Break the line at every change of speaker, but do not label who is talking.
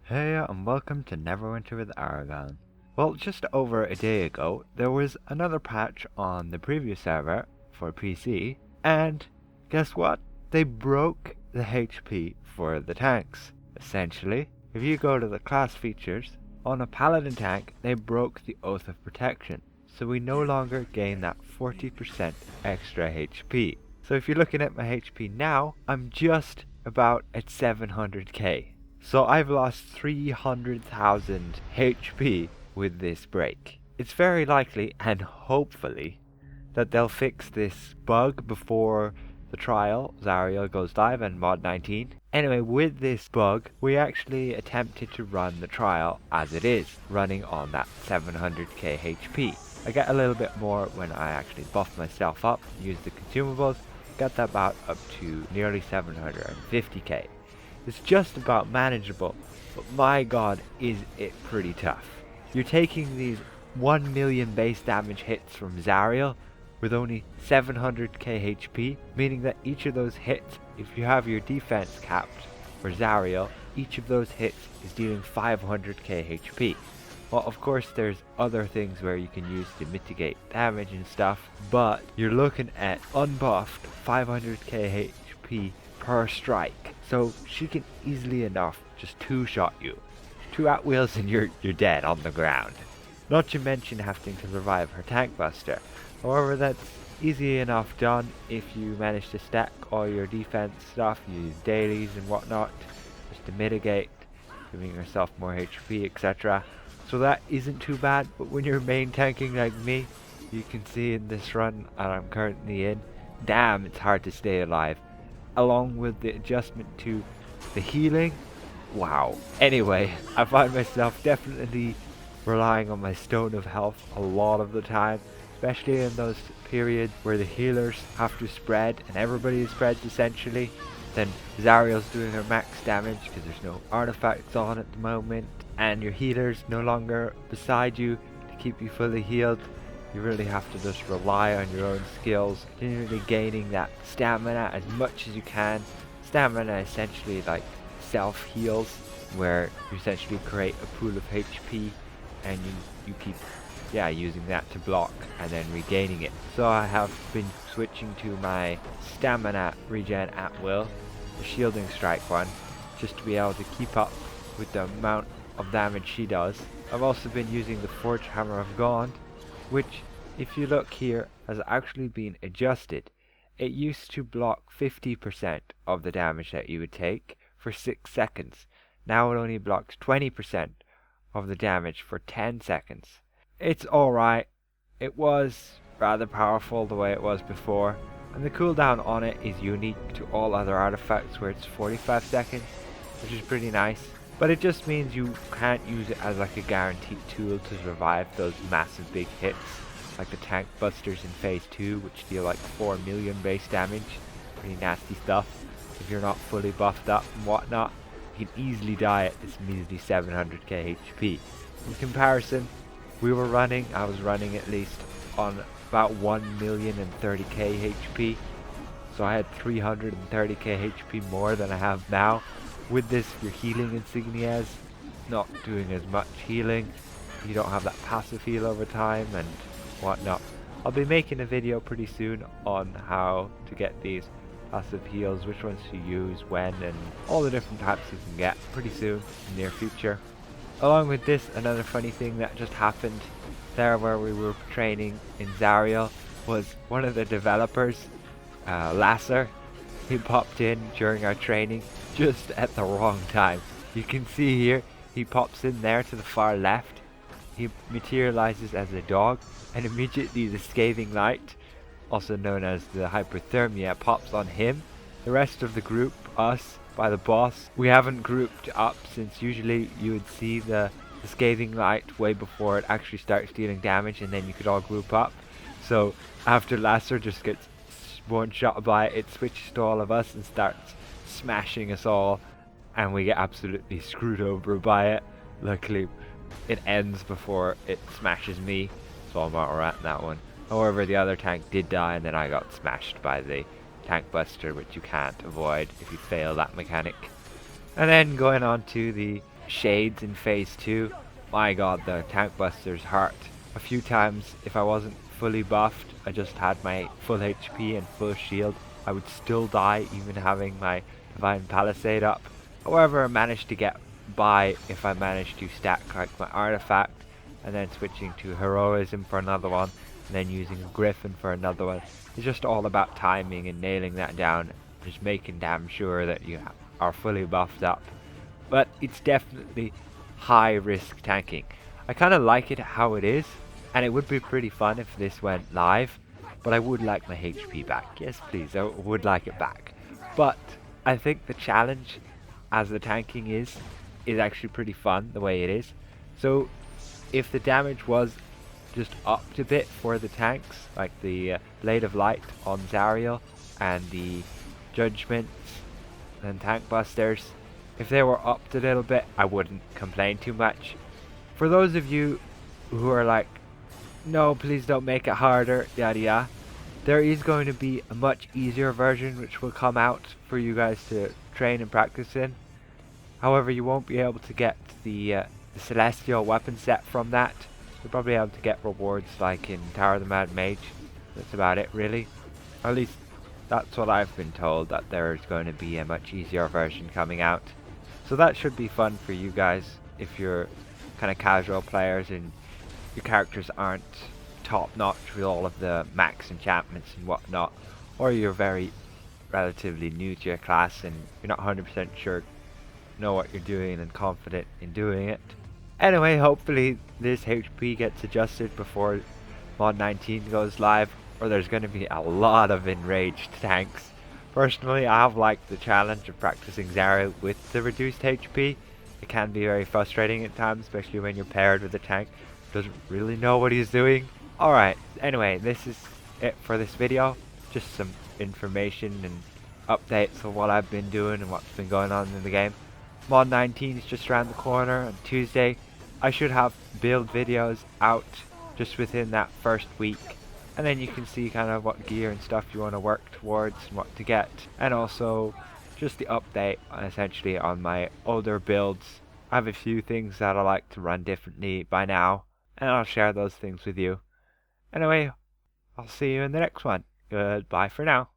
Hey, and welcome to Neverwinter with Aragon. Well, just over a day ago, there was another patch on the previous server for PC, and guess what? They broke the HP for the tanks. Essentially, if you go to the class features, on a paladin tank, they broke the Oath of Protection, so we no longer gain that 40% extra HP. So if you're looking at my HP now, I'm just about at 700k. So I've lost 300,000 HP with this break. It's very likely, and hopefully, that they'll fix this bug before the trial, Zariel, goes live and mod 19. Anyway, with this bug, we actually attempted to run the trial as it is, running on that 700k HP. I get a little bit more when I actually buff myself up, use the consumables, got that about up to nearly 750k. It's just about manageable, but my god is it pretty tough. You're taking these 1 million base damage hits from Zariel with only 700k HP, meaning that each of those hits, if you have your defense capped for Zariel, each of those hits is dealing 500k HP. Well, of course there's other things where you can use to mitigate damage and stuff, but you're looking at unbuffed 500k HP per strike. So she can easily enough just two-shot you. 2 at wheels and you're dead on the ground. Not to mention having to revive her tank buster. However, that's easy enough done if you manage to stack all your defense stuff, use dailies and whatnot, just to mitigate, giving yourself more HP, etc. So that isn't too bad, but when you're main tanking like me, you can see in this run that I'm currently in, damn, it's hard to stay alive. Along with the adjustment to the healing, wow. Anyway, I find myself definitely relying on my Stone of Health a lot of the time, especially in those periods where the healers have to spread and everybody spreads essentially. Then Zariel's doing her max damage because there's no artifacts on at the moment, and your healer's no longer beside you to keep you fully healed. You really have to just rely on your own skills, continually gaining that stamina as much as you can. Stamina essentially like self-heals, where you essentially create a pool of HP and you keep using that to block and then regaining it. So I have been switching to my stamina regen at will, the shielding strike one, just to be able to keep up with the amount of damage she does. I've also been using the Forge Hammer of Gaunt, which, if you look here, has actually been adjusted. It used to block 50% of the damage that you would take for 6 seconds. Now it only blocks 20% of the damage for 10 seconds. It's alright. It was rather powerful the way it was before, and the cooldown on it is unique to all other artifacts where it's 45 seconds, which is pretty nice. But it just means you can't use it as like a guaranteed tool to survive those massive big hits, like the tank busters in phase 2, which deal like 4 million base damage. Pretty nasty stuff. If you're not fully buffed up and whatnot, you can easily die at this measly 700k HP. In comparison, I was running at least on about 1,030k HP. So I had 330k HP more than I have now. With this, your healing insignias not doing as much healing. You don't have that passive heal over time and whatnot. I'll be making a video pretty soon on how to get these passive heals, which ones to use, when, and all the different types you can get pretty soon in the near future. Along with this, another funny thing that just happened there where we were training in Zariel was one of the developers, Lasser. He popped in during our training just at the wrong time. You can see here, he pops in there to the far left. He materializes as a dog, and immediately the scathing light, also known as the hyperthermia, pops on him. The rest of the group, us, by the boss, we haven't grouped up since usually you would see the scathing light way before it actually starts dealing damage, and then you could all group up. So after Lasser just gets one shot by it, it switches to all of us and starts smashing us all, and we get absolutely screwed over by it. Luckily it ends before it smashes me, so I'm alright in that one. However, the other tank did die, and then I got smashed by the tank buster, which you can't avoid if you fail that mechanic. And then going on to the shades in phase 2, my god, the tank busters hurt. A few times, if I wasn't fully buffed, I just had my full HP and full shield, I would still die even having my Divine Palisade up. However, I managed to get by if I managed to stack like my artifact, and then switching to heroism for another one, and then using a griffin for another one. It's just all about timing and nailing that down, just making damn sure that you are fully buffed up. But it's definitely high risk tanking. I kind of like it how it is, and it would be pretty fun if this went live, but I would like my HP back. Yes please, I would like it back. But I think the challenge as the tanking is actually pretty fun the way it is. So if the damage was just upped a bit for the tanks, like the Blade of Light on Zariel and the Judgments and Tank Busters, if they were upped a little bit, I wouldn't complain too much. For those of you who are like, no, please don't make it harder, yada yada, there is going to be a much easier version which will come out for you guys to train and practice in. However, you won't be able to get the Celestial weapon set from that. You'll probably be able to get rewards like in Tower of the Mad Mage. That's about it really. Or at least that's what I've been told, that there's going to be a much easier version coming out. So that should be fun for you guys if you're kind of casual players and your characters aren't top notch with all of the max enchantments and whatnot, or you're very relatively new to your class and you're not 100% sure know what you're doing and confident in doing it. Anyway, hopefully this HP gets adjusted before mod 19 goes live, or there's going to be a lot of enraged tanks. Personally, I have liked the challenge of practicing Zariel with the reduced HP. It can be very frustrating at times, especially when you're paired with a tank who doesn't really know what he's doing. Alright, anyway, this is it for this video. Just some information and updates on what I've been doing and what's been going on in the game. Mod 19 is just around the corner on Tuesday. I should have build videos out just within that first week, and then you can see kind of what gear and stuff you want to work towards and what to get, and also just the update essentially on my older builds. I have a few things that I like to run differently by now, and I'll share those things with you. Anyway, I'll see you in the next one. Goodbye for now.